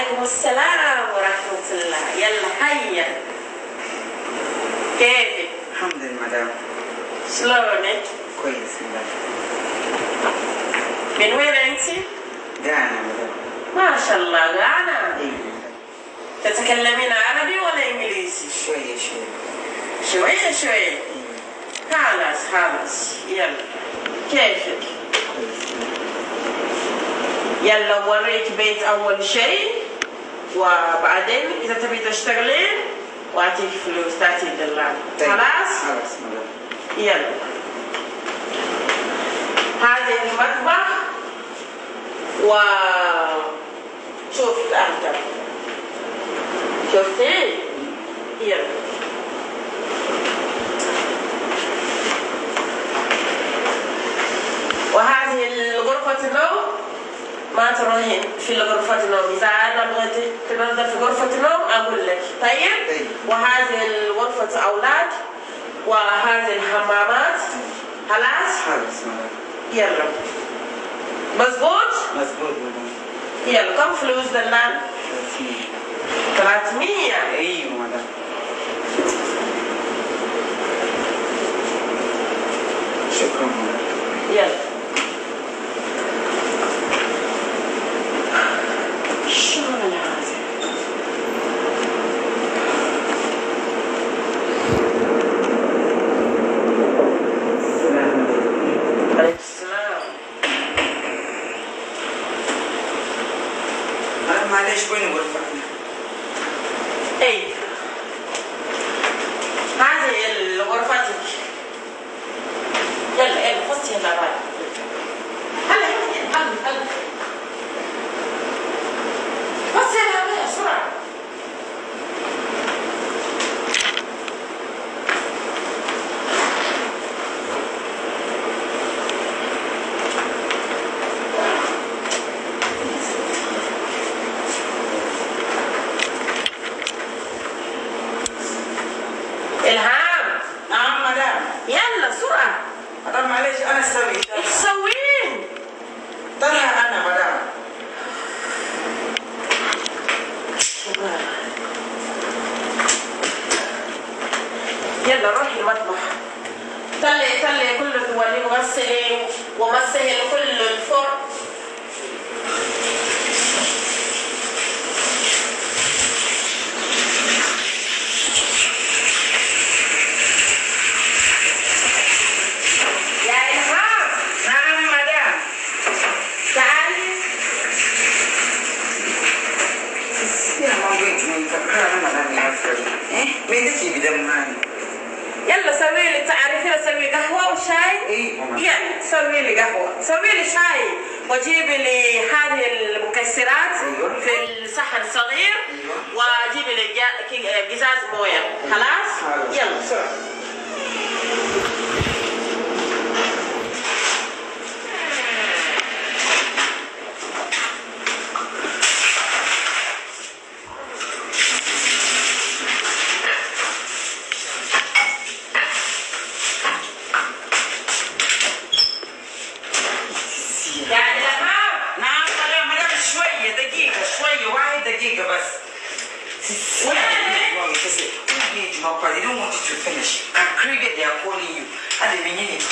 وعليكم السلام ورحمة الله. يلا هيا. كيفك؟ الحمد لله مدام. شلونك؟ كويس مدام. من وين انت؟ غانا مدام. ما شاء الله غانا. اي. تتكلمين عربي ولا انجليزي؟ شوية شوية. شوية شوية. خلاص خلاص يلا. كيفك؟ يلا وريك بيت اول شيء وبعدين اذا تبي تشتغلين واعطيك فلوس تاتي الدلال. خلاص؟ خلاص مدام. يلا. هذا المطبخ وشوفي الأهداف. شفتي؟ يلا. وهذه غرفة النوم. ما تروحين في غرفة النوم، إذا أنا بغيت تنظف في غرفة النوم أقول لك. طيب؟ وهذه غرفة أولاد وهذه الحمامات. خلاص؟ خلاص مدام. يلا. مظبوط؟ مظبوط مدام. يلا كم فلوس دلال؟ 300. ايوه مدام. شكرا مدام. يلا. شغل هذا. السلام عليكم. عليكم السلام. مدام معلش وين غرفتنا؟ اي هذه غرفتك. يلا يلا فصي هلا بعد. هلا هلا فصي هلا بعد بسرعة. إلهام. نعم مدام. يلا سرعة. مدام معلش أنا أسوي. ايش تسوين؟ ترى أنا مدام. يلا روحي المطبخ. طلعي كل تولي غسلي ومسحي كل الفرن. يا إلهام. نعم مدام. تعالي. يا مامي من كركرة مدام يا فري. مين تجي بدم هاي؟ يلا سوي لي، تعرفين اسوي قهوة وشاي؟ ايوه مدام. يعني سوي لي قهوة، سوي لي شاي وجيبي لي هذه المكسرات في الصحن الصغير وجيبي لي قزاز مويه. خلاص؟ يلا بسرعة. يعني لها. نعم مدام شوية دقيقة شوية واحد دقيقة بس. Where? They don't want you to finish. Kakriga, they are calling you. And they mean it.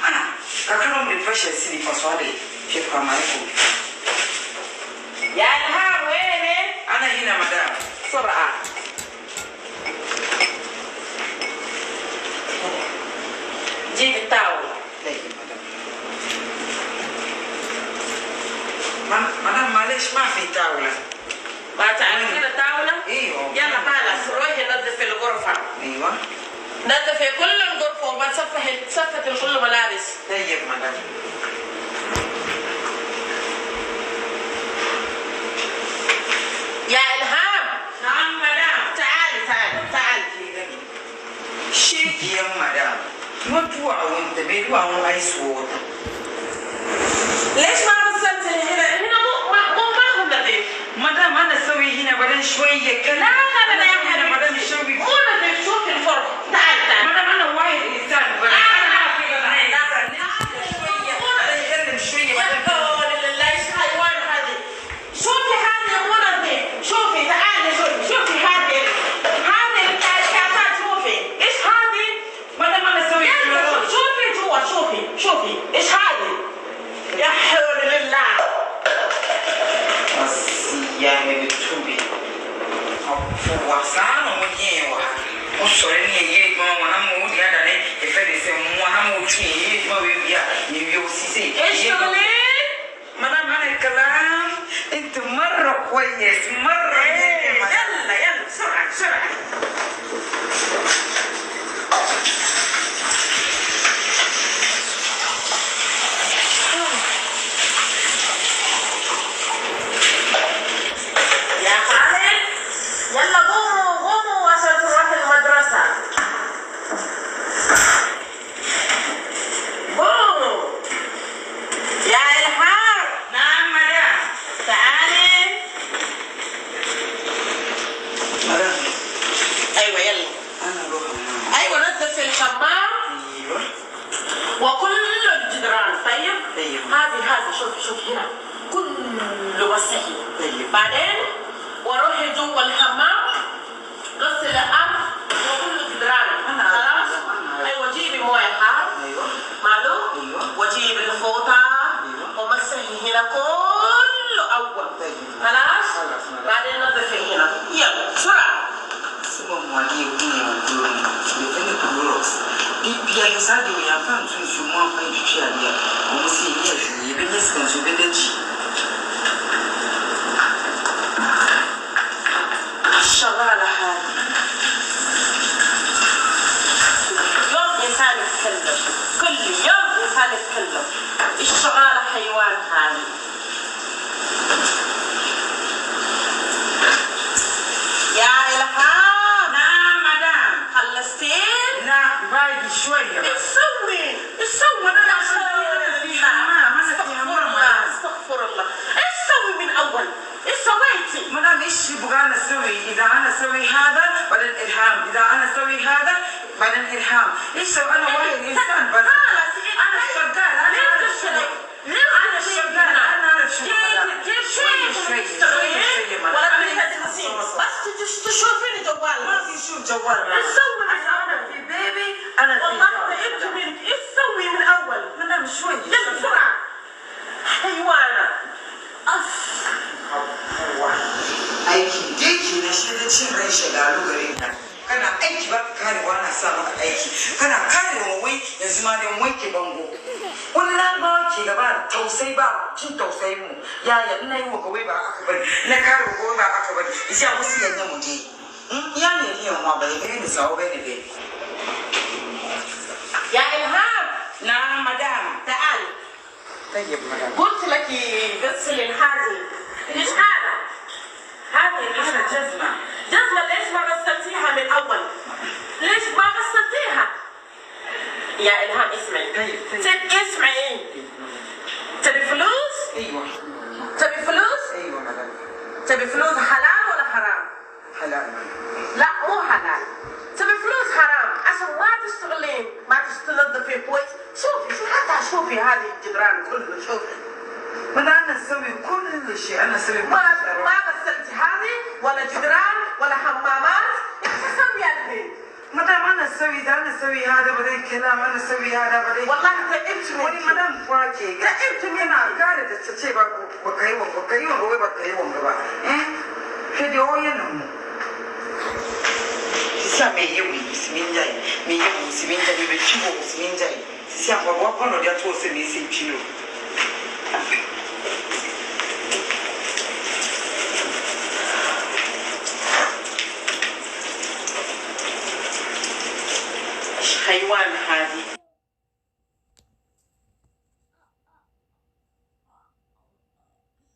Anna, Kakano the pressure city for Swadi. Chef Kamariko. يا إلهام وين؟ Anna هنا مدام. بسرعة. جيب التاول. Thank you, madam. مدام معلش ما في طاولة. ما تعرفين الطاولة؟ ايوه. يلا خلاص روحي نظفي الغرفة. ايوه. نظفي كل الغرفة وما تصفي كل ملابس. طيب مدام. يا إلهام. نعم مدام. تعالي. شيك يا مدام. ما توعوا وانت بيدوا ايس ووتر. ليش ما غسلت هنا ما هو نظيف. مدام انا اسوي هنا بعدين شويه كده. لا يا حبيبي. بعدين شوي. مو نظيف. شوفي الفرن. تعالي. مدام انا واحد انسان بعدين انا ما في شويه بعدين اتكلم شويه بعدين. يا حول الله ايش حيوان هذه. شوفي هذه مو نظيف. يعني بتوبي وصانو مجيوا وصورني يجي ما وانا مودي هذا ليه يفرس وانا مودي يجي ما بيبيع يبيع سيسي ايش شغلين مدام انا الكلام انت مره كويس مره يلا يلا بسرعه بسرعه يلا قوموا قوموا عشان تروح المدرسة قوموا يا إلهام. نعم مدام. تعالي. مدام. أيوة يلا. أنا أروح الحمام. أيوة نظف الحمام. أيوة. وكل الجدران. طيب؟ أيوة. هذه شوف هنا كله وسخ. طيب. بعدين وروحي جوا الحمام غسل الأرض وكل الجدران. خلاص؟ أيوة جيبي موية حار. أيوة. معلوم؟ أيوة. وجيبي الفوطة. أيوة. ومسحي هنا كله أول. طيب. خلاص؟ خلاص. بعدين نظفي هنا. يلا بسرعة. Semua muadi punya belum defend kulos. Di biar saja yang faham semua apa itu dia. Mesti dia sih biasa kan sudah jadi. الشغالة هذه يوم إنسان يتكلم كل يوم إنسان يتكلم. الشغالة حيوان هذه. يا إلهام. نعم مدام. خلصتين؟ لا باقي شوية. إيش تسوي؟ أنا في حمام. أنا في حمام. استغفر الله. إيش تسوي من أول؟ إيش سويتي؟ مدام إيش يبغى أنا أسوي؟ إذا أنا أسوي هذا بعدين إلهام، إذا أنا أسوي هذا بعدين إلهام. إيش سوي؟ أنا واحد إنسان بس. أنا شغال. أنا أعرف شغل. أنا شغال. أنا أعرف شغل. شوية ولا تنسين بس تشوفيني جوال. ما في شو جوال. إيش تسوي؟ أنا في بيبي. أنا في والله تعبت منك. إيش تسوي من أول؟ مدام شوي. يلا بسرعة. حيوانة. aiki na shi da cin rai shagaru gare ka kana aiki ba ka karewa na sa maka aiki kana karewa wai yanzu ma dan wanke bango wannan ba ki gaba tausayi ba kin tausayi mu yaya ina yi wa gawai ba aka bari na kare wa gawai ba aka bari isa wasu yanzu mu je ya ne ne ma ba ne ne sawo bane be يا إلهام. نعم مدام. تعالي. طيب مدام. قلت لك غسلي هذه. ايش هذا؟ هذه جزمة. جزمة ليش ما غسلتيها من أول؟ ليش ما غسلتيها؟ يا إلهام اسمعي. اسمعي. تبي فلوس؟ ايوه. تبي فلوس؟ ايوه مدام. تبي فلوس حلال ولا حرام؟ حلال. لا مو حلال. تبي فلوس حرام عشان ما تشتغلين ما تنظفي كويس. شوفي هذه الجدران كله شوفي. أنا أسوي كل شيء. أنا أسوي ما غسلتي هذه ولا جدران ولا حمامات. ايش تسوي الحين؟ مدام أنا أسوي إذا أنا أسوي هذا بدي كلام أنا أسوي هذا بدي والله تعبت ولي منك. مدام فواكه تعبت منك. أنا قاعدة تشتري بكيون هو بكيون كبا كده هو ينمو sisi ameyewu siminjai meyewu siminjai bebechiwo siminjai sisi ambapo hapo ndo dia tuose nisi chilo حيوان هذه.